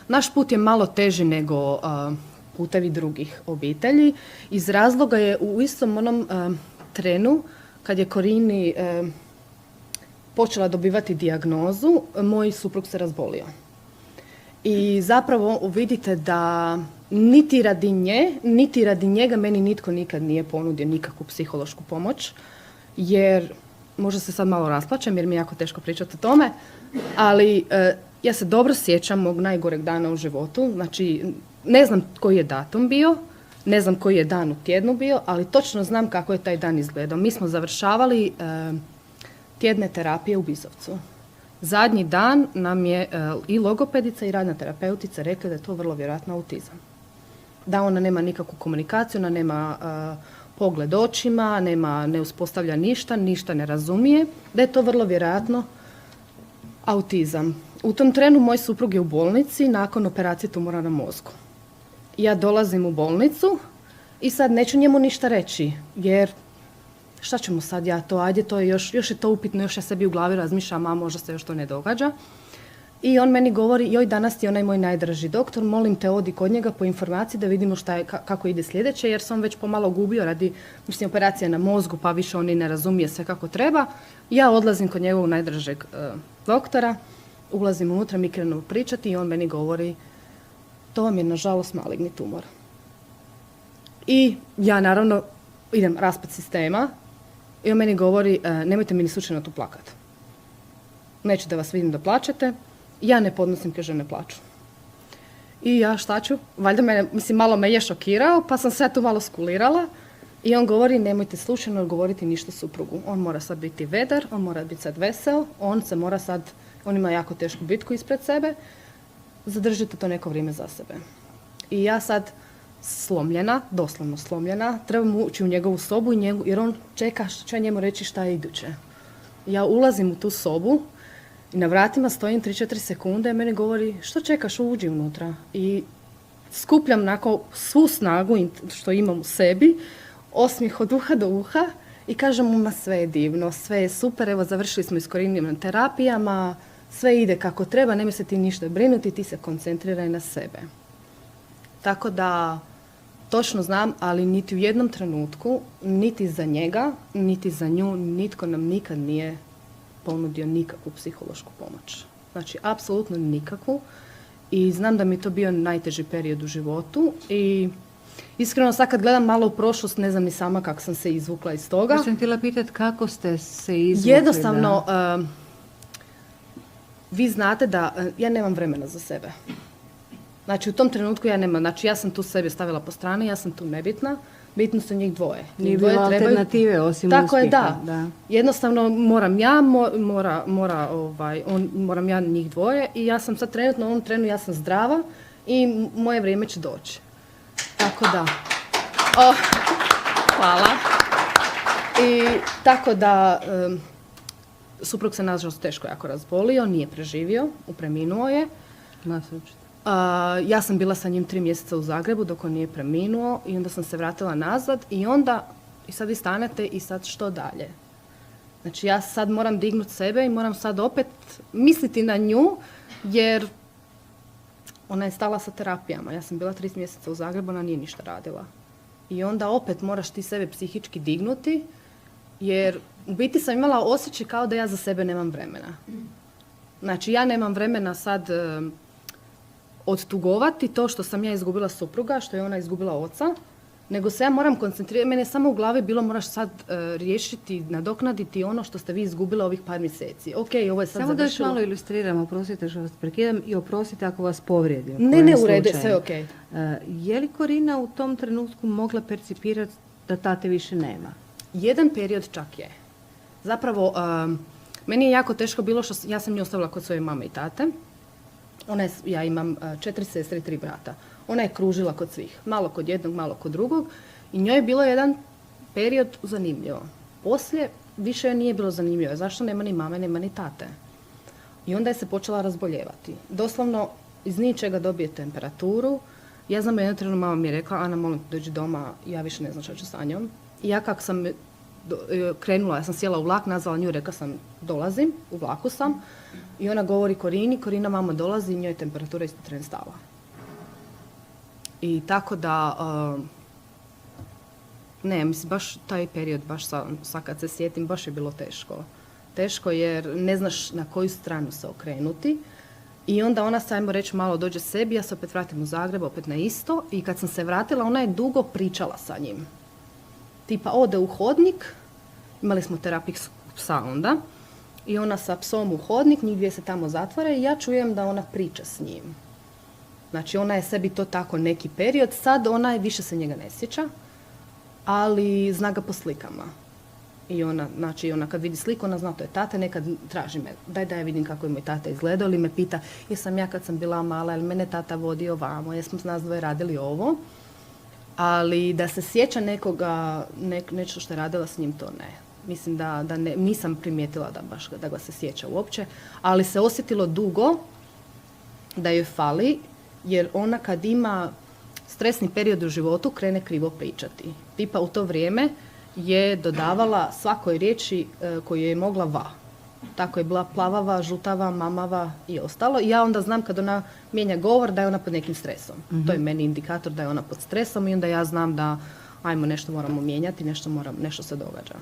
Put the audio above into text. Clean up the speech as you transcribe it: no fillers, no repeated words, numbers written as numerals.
Naš put je malo teži nego putevi drugih obitelji. Iz razloga je u istom onom trenu, kad je Korini počela dobivati dijagnozu, moj suprug se razbolio. I zapravo vidite da niti radi nje, niti radi njega meni nitko nikad nije ponudio nikakvu psihološku pomoć, jer možda se sad malo rasplačem jer mi je jako teško pričati o tome, ali ja se dobro sjećam mog najgoreg dana u životu. Znači, ne znam koji je datum bio, ne znam koji je dan u tjednu bio, ali točno znam kako je taj dan izgledao. Mi smo završavali tjedne terapije u Bizovcu. Zadnji dan nam je i logopedica i radna terapeutica rekla da je to vrlo vjerojatno autizam. Da ona nema nikakvu komunikaciju, ona nema pogled očima, ne uspostavlja ništa ne razumije, da je to vrlo vjerojatno autizam. U tom trenu moj suprug je u bolnici nakon operacije tumora na mozgu. Ja dolazim u bolnicu i sad neću njemu ništa reći, jer šta ćemo sad to je još je to upitno, još ja sebi u glavi razmišljam, a možda se još to ne događa. I on meni govori, joj, danas ti je onaj moj najdraži doktor, molim te, odi kod njega po informaciji da vidimo kako ide sljedeće, jer sam već pomalo gubio radi operacije na mozgu, pa više on i ne razumije sve kako treba. Ja odlazim kod njegovog najdražeg doktora, ulazim unutra, mi krenemo pričati i on meni govori, to vam je nažalost maligni tumor. I ja naravno idem raspad sistema i on meni govori, nemojte mi ni slučajno tu plakati. Neću da vas vidim da plačete. Ja ne podnosim kad žene plaču. I ja šta ću? Valjda malo me je šokirao, pa sam se tu malo skulirala. I on govori, nemojte slučajno govoriti ništa suprugu. On mora sad biti vedar, on mora biti sad veseo, on ima jako tešku bitku ispred sebe. Zadržite to neko vrijeme za sebe. I ja sad slomljena, doslovno slomljena, trebam ući u njegovu sobu jer on čeka što će njemu reći šta je iduće. Ja ulazim u tu sobu i na vratima stojim 3-4 sekunde i meni govori, što čekaš, uđi unutra. I skupljam onako svu snagu što imam u sebi, osmijeh od uha do uha i kažem mu, ma sve je divno, sve je super, evo završili smo s Korininim terapijama, sve ide kako treba, nemoj se ti ništa brinuti, ti se koncentriraj na sebe. Tako da, točno znam, ali niti u jednom trenutku, niti za njega, niti za nju, nitko nam nikad nije ponudio nikakvu psihološku pomoć. Znači, apsolutno nikakvu. I znam da mi je to bio najteži period u životu. I iskreno, sad kad gledam malo u prošlost, ne znam ni sama kako sam se izvukla iz toga. Ja sam htjela pitati kako ste se izvukli. Jednostavno, vi znate da ja nemam vremena za sebe. Znači, u tom trenutku ja sam tu sebe stavila po strani, ja sam tu nebitna, bitno su njih dvoje. Nije bilo alternative osim uspjeha. Tako je, da. Jednostavno moram moram ja njih dvoje i ja sam sad trenutno u ovom trenu, ja sam zdrava i moje vrijeme će doći. Tako da. Hvala. I tako da, suprug se nažalost teško jako razbolio, nije preživio, preminuo je. Ja sam bila sa njim 3 mjeseca u Zagrebu dok on nije preminuo i onda sam se vratila nazad i sad vi stanete i sad što dalje? Znači ja sad moram dignuti sebe i moram sad opet misliti na nju jer ona je stala sa terapijama. Ja sam bila 3 mjeseca u Zagrebu, ona nije ništa radila. I onda opet moraš ti sebe psihički dignuti jer u biti sam imala osjećaj kao da ja za sebe nemam vremena. Znači ja nemam vremena sad odtugovati to što sam ja izgubila supruga, što je ona izgubila oca, nego se ja moram koncentrirati. Mene je samo u glavi bilo moraš sad riješiti, nadoknaditi ono što ste vi izgubili ovih par mjeseci. Ok, ovo je sad samo završilo. Samo da još malo ilustriram, oprostite što vas prekidam i oprostite ako vas povrijedim. Ne, u redu, sve ok. Je li Korina u tom trenutku mogla percipirati da tate više nema? Jedan period čak je. Zapravo, meni je jako teško bilo što ja sam nju ostavila kod svoje mame i tate. Ja imam 4 sestre i 3 brata. Ona je kružila kod svih. Malo kod jednog, malo kod drugog. I njoj je bilo jedan period zanimljivo. Poslije više nije bilo zanimljivo. Zašto nema ni mame, nema ni tate? I onda je se počela razboljevati. Doslovno iz ničega dobije temperaturu. Ja znam jednu trenu mama mi je rekla, Ana, molim te dođi doma, ja više ne znam što ću sa njom. I ja kako sam krenula, ja sam sjela u vlak, nazvala nju, rekla sam dolazim, u vlaku sam. I ona govori Korini, Korina mama dolazi, njoj je temperatura isti tren stala. I tako da, ne, mislim, baš taj period, baš sad kad se sjetim, baš je bilo teško. Teško jer ne znaš na koju stranu se okrenuti. I onda ona, ajmo reći, malo dođe sebi, ja se opet vratim u Zagreb, opet na isto. I kad sam se vratila, ona je dugo pričala sa njim. Tipa, ode u hodnik, imali smo terapijskog psa onda, i ona sa psom u hodnik, njih dvije se tamo zatvore i ja čujem da ona priča s njim. Znači, ona je sebi to tako neki period, sad ona više se njega ne sjeća, ali zna ga po slikama. I ona, znači, ona kad vidi sliku, ona zna to je tata, nekad traži me, daj da ja vidim kako je moj tata izgledao, ili me pita, jesam ja kad sam bila mala, ili mene tata vodio ovamo, jesmo s nas dvoje radili ovo. Ali da se sjeća nekoga, nešto što je radila s njim, to ne. Mislim da ne, nisam primijetila da ga se sjeća uopće, ali se osjetilo dugo da joj fali, jer ona kad ima stresni period u životu krene krivo pričati. Tipa u to vrijeme je dodavala svakoj riječi koju je mogla va. Tako je bila plavava, žutava, mamava i ostalo. I ja onda znam kad ona mijenja govor da je ona pod nekim stresom. To je meni indikator da je ona pod stresom i onda ja znam da ajmo nešto moramo mijenjati, nešto se događa.